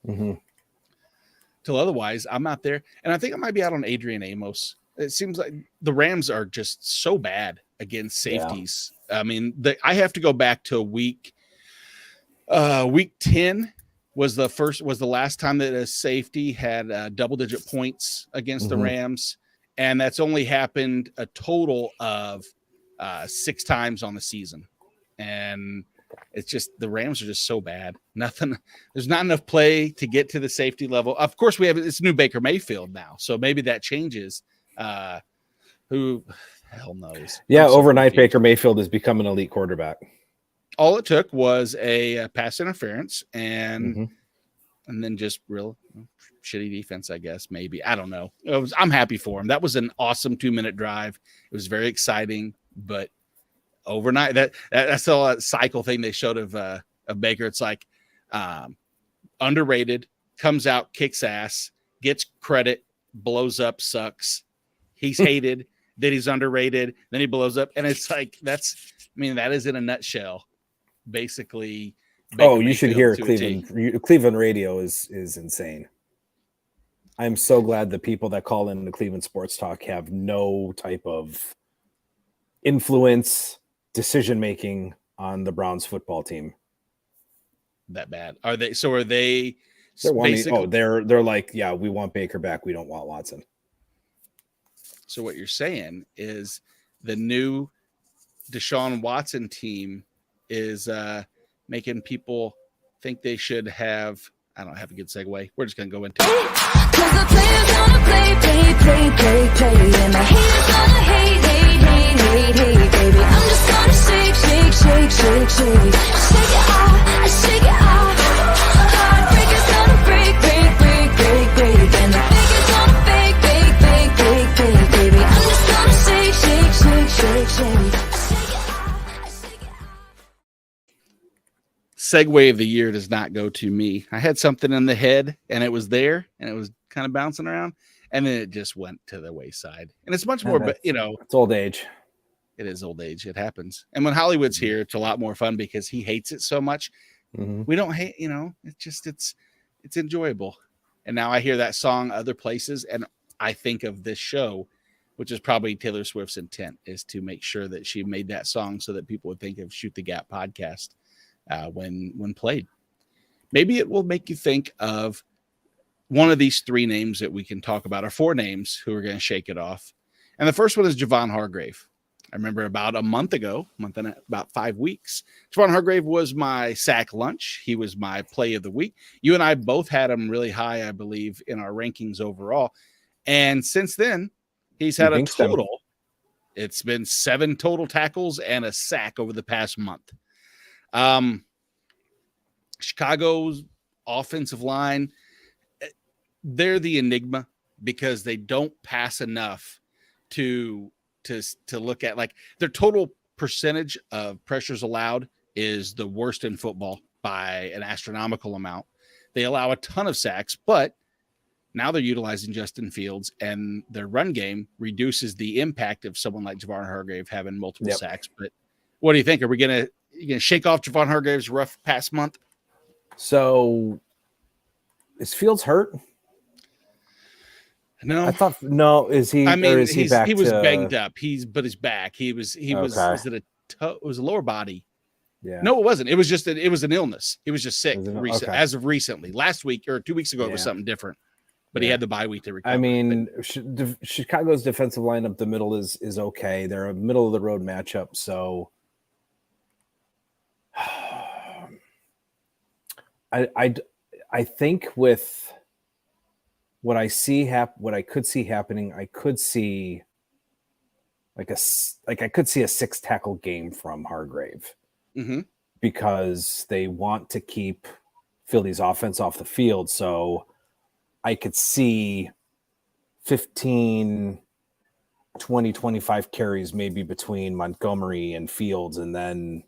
[SPEAKER 1] till otherwise, I'm out there. And I think I might be out on Adrian Amos. It seems like the Rams are just so bad against safeties. Yeah. I mean, I have to go back to week 10 was the last time that a safety had double-digit points against the Rams. And that's only happened a total of 6 times on the season. And it's just the Rams are just so bad. There's not enough play to get to the safety level. Of course, it's new Baker Mayfield now, so maybe that changes. Who the hell knows?
[SPEAKER 2] Yeah, overnight Baker Mayfield has become an elite quarterback.
[SPEAKER 1] All it took was a pass interference and then just real shitty defense, I guess. Maybe, I don't know. I'm happy for him. That was an awesome 2-minute drive. It was very exciting, but overnight, that's the cycle thing they showed of Baker. It's like underrated, comes out, kicks ass, gets credit, blows up, sucks. He's hated, then he's underrated, then he blows up, and it's like that is in a nutshell, basically. Baker
[SPEAKER 2] you should hear Cleveland. Cleveland radio is insane. I'm so glad the people that call in the Cleveland Sports Talk have no type of influence, decision-making on the Browns football team.
[SPEAKER 1] That bad? Are they? So are they?
[SPEAKER 2] They're like, yeah, we want Baker back. We don't want Watson.
[SPEAKER 1] So what you're saying is the new Deshaun Watson team is making people think they should have. I don't have a good segue. We're just gonna go into it. 'Cause the players gonna play, and the haters gonna hate, baby. I'm just gonna shake. Shake it off. Heartbreakers gonna break, and the fakers gonna fake, baby. I'm just gonna shake. Segue of the year does not go to me. I had something in the head, and it was there, and it was kind of bouncing around, and then it just went to the wayside. And it's much more, but
[SPEAKER 2] it's old age.
[SPEAKER 1] It is old age. It happens. And when Hollywood's here, it's a lot more fun because he hates it so much. We don't hate, it's enjoyable. And now I hear that song other places, and I think of this show, which is probably Taylor Swift's intent, is to make sure that she made that song so that people would think of Shoot the Gap podcast when played. Maybe it will make you think of one of these 3 names that we can talk about, or 4 names who are going to shake it off. And the first one is Javon Hargrave. I remember about a month ago, about 5 weeks, Javon Hargrave was my sack lunch. He was my play of the week. You and I both had him really high, I believe, in our rankings overall. And since then, he's had a total. It's been 7 total tackles and a sack over the past month. Chicago's offensive line, they're the enigma because they don't pass enough to look at. Like, their total percentage of pressures allowed is the worst in football by an astronomical amount. They allow a ton of sacks, but now they're utilizing Justin Fields, and their run game reduces the impact of someone like Javon Hargrave having multiple sacks. But what do you think? Are we going to shake off Javon Hargrave's rough past month?
[SPEAKER 2] So is Fields hurt?
[SPEAKER 1] No,
[SPEAKER 2] I thought no. Is he?
[SPEAKER 1] I mean,
[SPEAKER 2] is he back?
[SPEAKER 1] He was banged up. He's back. He was. Was it it was a lower body
[SPEAKER 2] Yeah.
[SPEAKER 1] No, it wasn't. It was just that it was an illness. He was just sick
[SPEAKER 2] Okay.
[SPEAKER 1] as of recently. Last week or 2 weeks ago, it was something different. But he had the bye week to recover.
[SPEAKER 2] I mean, Chicago's defensive lineup, the middle is okay. They're a middle of the road matchup, so I think with what I see what I could see happening, I could see I could see a 6 tackle game from Hargrave because they want to keep Philly's offense off the field. So I could see 15, 20, 25 carries maybe between Montgomery and Fields, and then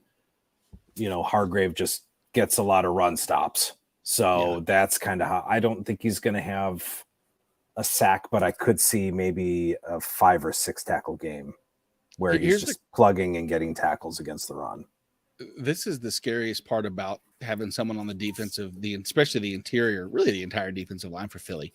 [SPEAKER 2] Hargrave just gets a lot of run stops. So that's kind of how. I don't think he's going to have a sack, but I could see maybe a 5 or 6 tackle game where he's just plugging and getting tackles against the run.
[SPEAKER 1] This is the scariest part about having someone on the defensive, especially the interior, really the entire defensive line for Philly.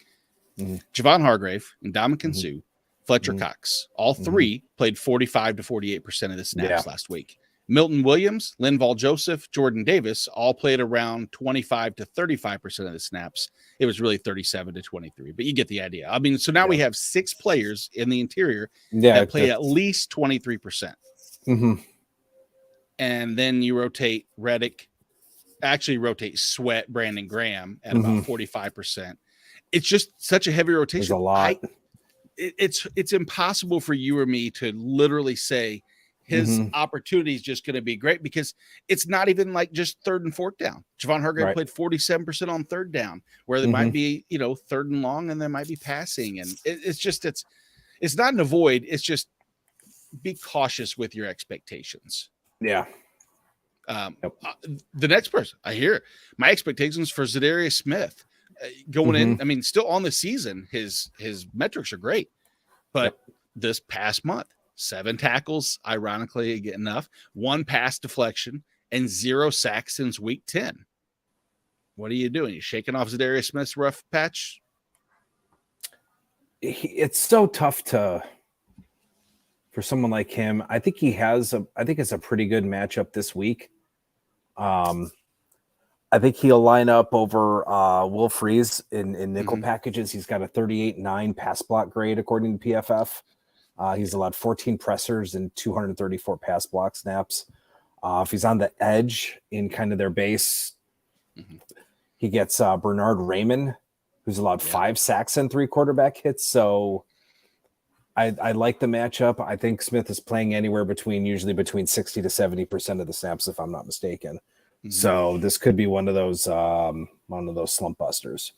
[SPEAKER 1] Javon Hargrave and Ndamukong Suh, Fletcher Cox, all three played 45 to 48% of the snaps last week. Milton Williams, Linval Joseph, Jordan Davis all played around 25 to 35% of the snaps. It was really 37 to 23, but you get the idea. I mean, so now we have 6 players in the interior that play at least 23%. And then you rotate Sweat, Brandon Graham at about 45%. It's just such a heavy rotation.
[SPEAKER 2] There's a lot.
[SPEAKER 1] It's impossible for you or me to literally say his opportunity is just going to be great because it's not even like just 3rd and 4th down. Javon Hargrave played 47% on 3rd down, where there might be, 3rd and long, and there might be passing. And it's not an avoid. It's just be cautious with your expectations.
[SPEAKER 2] Yeah.
[SPEAKER 1] The next person I hear my expectations for Zadarius Smith going in. I mean, still on the season, his metrics are great, but this past month, 7 tackles, ironically enough, 1 pass deflection, and 0 sacks since week 10. What are you doing? You shaking off Zadarius Smith's rough patch?
[SPEAKER 2] It's so tough for someone like him. I think it's a pretty good matchup this week. I think he'll line up over Will Freeze in nickel packages. He's got a 38.9 pass block grade according to PFF. He's allowed 14 pressers and 234 pass block snaps. If he's on the edge in kind of their base, he gets Bernard Raymond, who's allowed 5 sacks and 3 quarterback hits. So I like the matchup. I think Smith is playing usually between 60 to 70% of the snaps, if I'm not mistaken. So this could be one of those slump busters.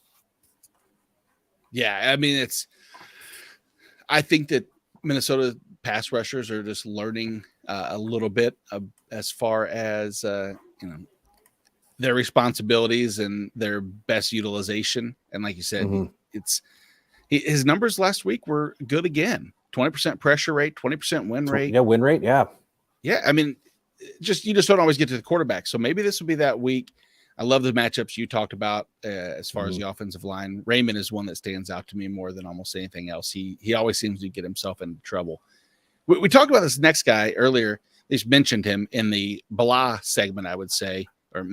[SPEAKER 1] Yeah, I mean, I think that Minnesota pass rushers are just learning a little bit as far as their responsibilities and their best utilization. And like you said, his numbers last week were good again. 20% pressure rate, 20% win rate.
[SPEAKER 2] Yeah, win rate. Yeah.
[SPEAKER 1] Yeah, I mean, you just don't always get to the quarterback. So maybe this will be that week. I love the matchups you talked about as far as the offensive line. Raymond is one that stands out to me more than almost anything else. He always seems to get himself into trouble. We talked about this next guy earlier. At least mentioned him in the blah segment, I would say, or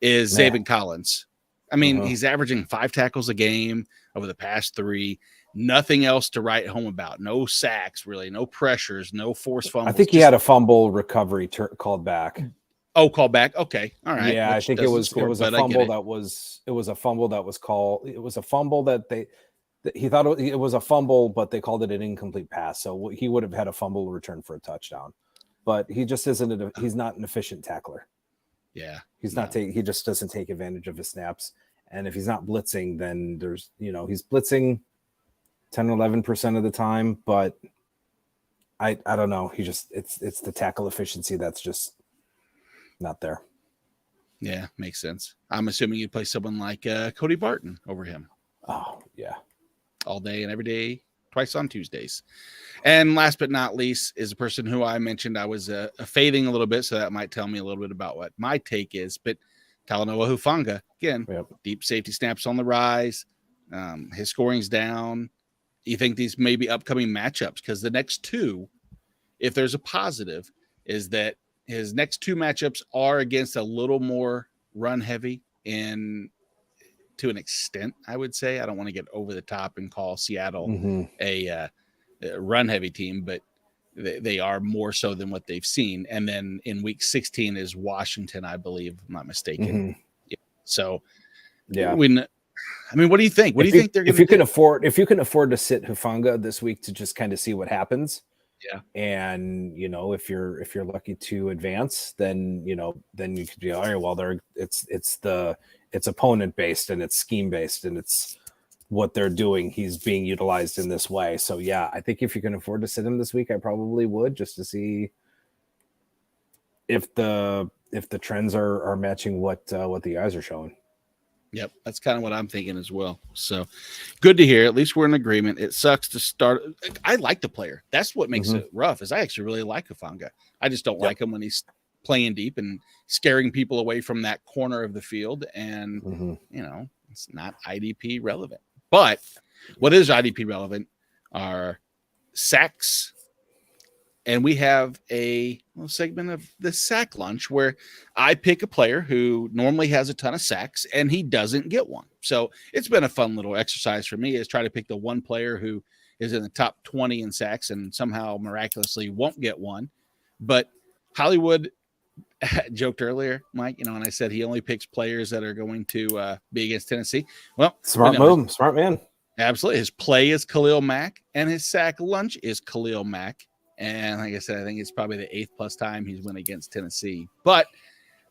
[SPEAKER 1] is Zaven Collins. I mean, he's averaging 5 tackles a game over the past 3. Nothing else to write home about. No sacks, really. No pressures. No forced fumbles.
[SPEAKER 2] I think he had a fumble recovery called back.
[SPEAKER 1] Oh, called back. Okay, all right.
[SPEAKER 2] Yeah, I think it was a fumble that was. It was a fumble that was called. It was a fumble that he thought it was a fumble, but they called it an incomplete pass. So he would have had a fumble return for a touchdown. But he just isn't. He's not an efficient tackler.
[SPEAKER 1] Yeah,
[SPEAKER 2] he's not. He just doesn't take advantage of his snaps. And if he's not blitzing, then there's he's blitzing 10 or 11% of the time, but I don't know. It's the tackle efficiency that's just not there.
[SPEAKER 1] Yeah, makes sense. I'm assuming you'd play someone like Cody Barton over him.
[SPEAKER 2] Oh, yeah.
[SPEAKER 1] All day and every day, twice on Tuesdays. And last but not least is a person who I mentioned I was fading a little bit, so that might tell me a little bit about what my take is. But Talanoa Hufanga, again, deep safety snaps on the rise. His scoring's down. You think these may be upcoming matchups? Because the next 2, if there's a positive, is that his next two matchups are against a little more run heavy to an extent, I would say. I don't want to get over the top and call Seattle a run heavy team, but they are more so than what they've seen. And then in week 16 is Washington, I believe, if I'm not mistaken. Yeah. So what do you think? What do you think they're going to do?
[SPEAKER 2] If you can afford to sit Hufanga this week to just kind of see what happens.
[SPEAKER 1] Yeah.
[SPEAKER 2] And, if you're lucky to advance, then you could be all right. Well, it's opponent based and it's scheme based and it's what they're doing. He's being utilized in this way. So yeah, I think if you can afford to sit him this week, I probably would, just to see if the trends are matching what the guys are showing.
[SPEAKER 1] Yep, that's kind of what I'm thinking as well. So good to hear. At least we're in agreement. It sucks to start. I like the player. That's what makes it rough, is I actually really like Hufanga. I just don't like him when he's playing deep and scaring people away from that corner of the field. And, it's not IDP relevant. But what is IDP relevant are sacks. And we have a little segment of the sack lunch where I pick a player who normally has a ton of sacks and he doesn't get one. So it's been a fun little exercise for me, is try to pick the one player who is in the top 20 in sacks and somehow miraculously won't get one. But Hollywood joked earlier, Mike, and I said he only picks players that are going to be against Tennessee. Well,
[SPEAKER 2] smart move, smart man.
[SPEAKER 1] Absolutely. His play is Khalil Mack and his sack lunch is Khalil Mack. And like I said, I think it's probably the 8th plus time he's went against Tennessee. But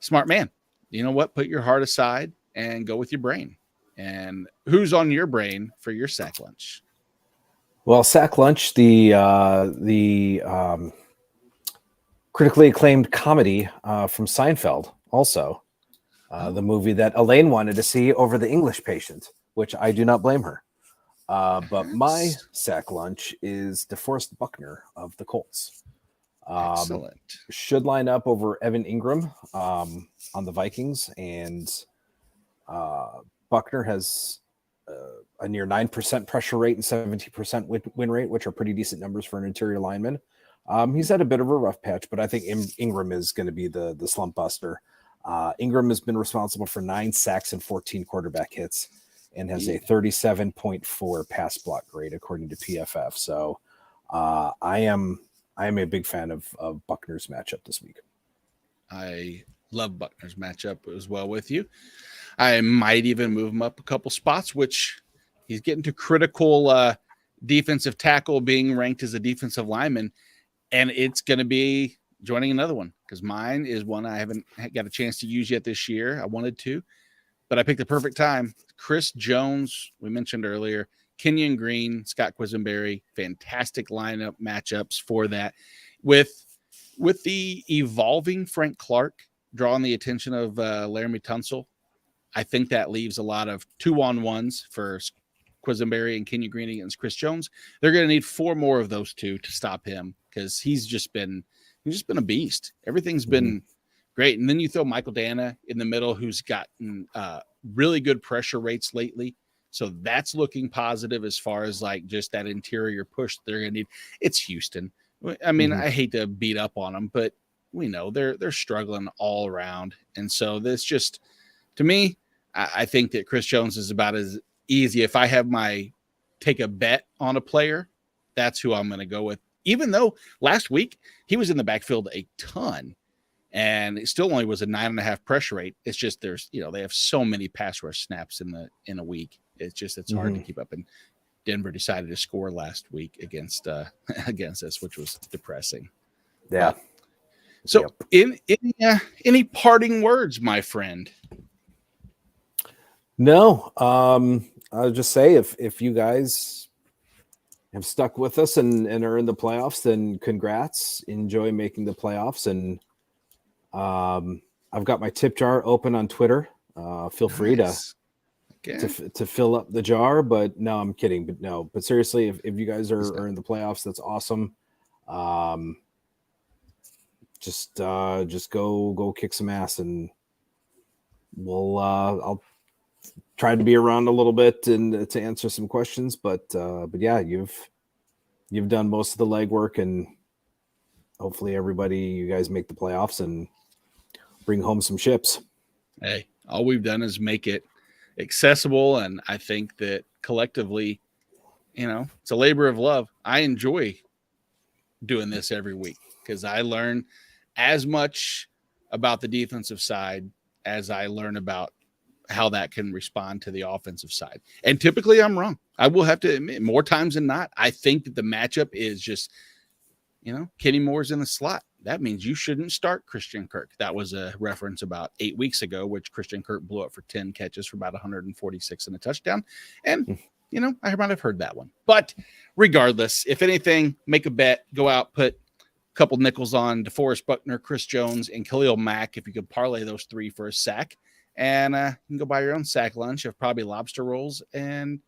[SPEAKER 1] smart man. You know what? Put your heart aside and go with your brain. And who's on your brain for your sack lunch?
[SPEAKER 2] Well, sack lunch, the critically acclaimed comedy from Seinfeld, also the movie that Elaine wanted to see over The English Patient, which I do not blame her. But my sack lunch is DeForest Buckner of the Colts.
[SPEAKER 1] Excellent.
[SPEAKER 2] Should line up over Evan Ingram on the Vikings, and Buckner has a near 9% pressure rate and 70% win rate, which are pretty decent numbers for an interior lineman. He's had a bit of a rough patch, but I think Ingram is going to be the slump buster. Ingram has been responsible for 9 sacks and 14 quarterback hits, and has a 37.4 pass block grade according to PFF. So I am a big fan of Buckner's matchup this week.
[SPEAKER 1] I love Buckner's matchup as well with you. I might even move him up a couple spots, which he's getting to critical defensive tackle, being ranked as a defensive lineman. And it's going to be joining another one, because mine is one I haven't got a chance to use yet this year. I wanted to, but I picked the perfect time. Chris Jones, we mentioned earlier, Kenyon Green, Scott Quisenberry, fantastic lineup matchups for that. With the evolving Frank Clark drawing the attention of Laramie Tunsil, I think that leaves a lot of 2-on-1s for Quisenberry and Kenyon Green against Chris Jones. They're going to need 4 more of those two to stop him, because he's just been a beast. Everything's been great. And then you throw Michael Dana in the middle, who's gotten really good pressure rates lately. So that's looking positive as far as like just that interior push they're going to need. It's Houston. I mean, I hate to beat up on them, but we know they're struggling all around. And so this just, to me, I think that Chris Jones is about as easy. If I have take a bet on a player, that's who I'm going to go with. Even though last week he was in the backfield a ton, and it still only was a 9.5 pressure rate. It's just they have so many pass rush snaps in a week. It's hard to keep up. And Denver decided to score last week against us, which was depressing.
[SPEAKER 2] Yeah.
[SPEAKER 1] So any parting words, my friend?
[SPEAKER 2] No. I'll just say if you guys have stuck with us and are in the playoffs, then congrats. Enjoy making the playoffs. And I've got my tip jar open on Twitter. Feel free to fill up the jar, but no, I'm kidding. But seriously, if you guys are in the playoffs, that's awesome. Just go kick some ass, and I'll try to be around a little bit and to answer some questions. But yeah, you've done most of the legwork, and hopefully you guys make the playoffs and bring home some chips.
[SPEAKER 1] Hey, all we've done is make it accessible. And I think that collectively, it's a labor of love. I enjoy doing this every week because I learn as much about the defensive side as I learn about how that can respond to the offensive side. And typically I'm wrong. I will have to admit, more times than not, I think that the matchup is just, Kenny Moore's in the slot. That means you shouldn't start Christian Kirk. That was a reference about 8 weeks ago, which Christian Kirk blew up for 10 catches for about 146 and a touchdown. And, I might have heard that one. But regardless, if anything, make a bet, go out, put a couple nickels on DeForest Buckner, Chris Jones, and Khalil Mack if you could parlay those three for a sack. And you can go buy your own sack lunch of probably lobster rolls and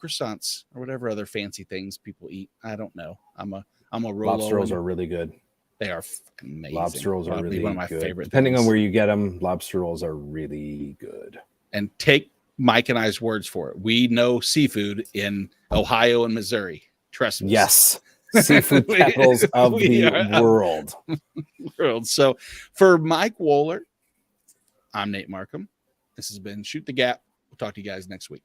[SPEAKER 1] croissants or whatever other fancy things people eat. I don't know. I'm a
[SPEAKER 2] Lobster rolls are really good.
[SPEAKER 1] They are amazing.
[SPEAKER 2] Lobster rolls are really
[SPEAKER 1] one of my
[SPEAKER 2] good.
[SPEAKER 1] favorite.
[SPEAKER 2] Depending on where you get them, lobster rolls are really good.
[SPEAKER 1] And take Mike and I's words for it. We know seafood in Ohio and Missouri. Trust me.
[SPEAKER 2] Yes. Seafood capitals of the world.
[SPEAKER 1] So for Mike Wohler, I'm Nate Markham. This has been Shoot the Gap. We'll talk to you guys next week.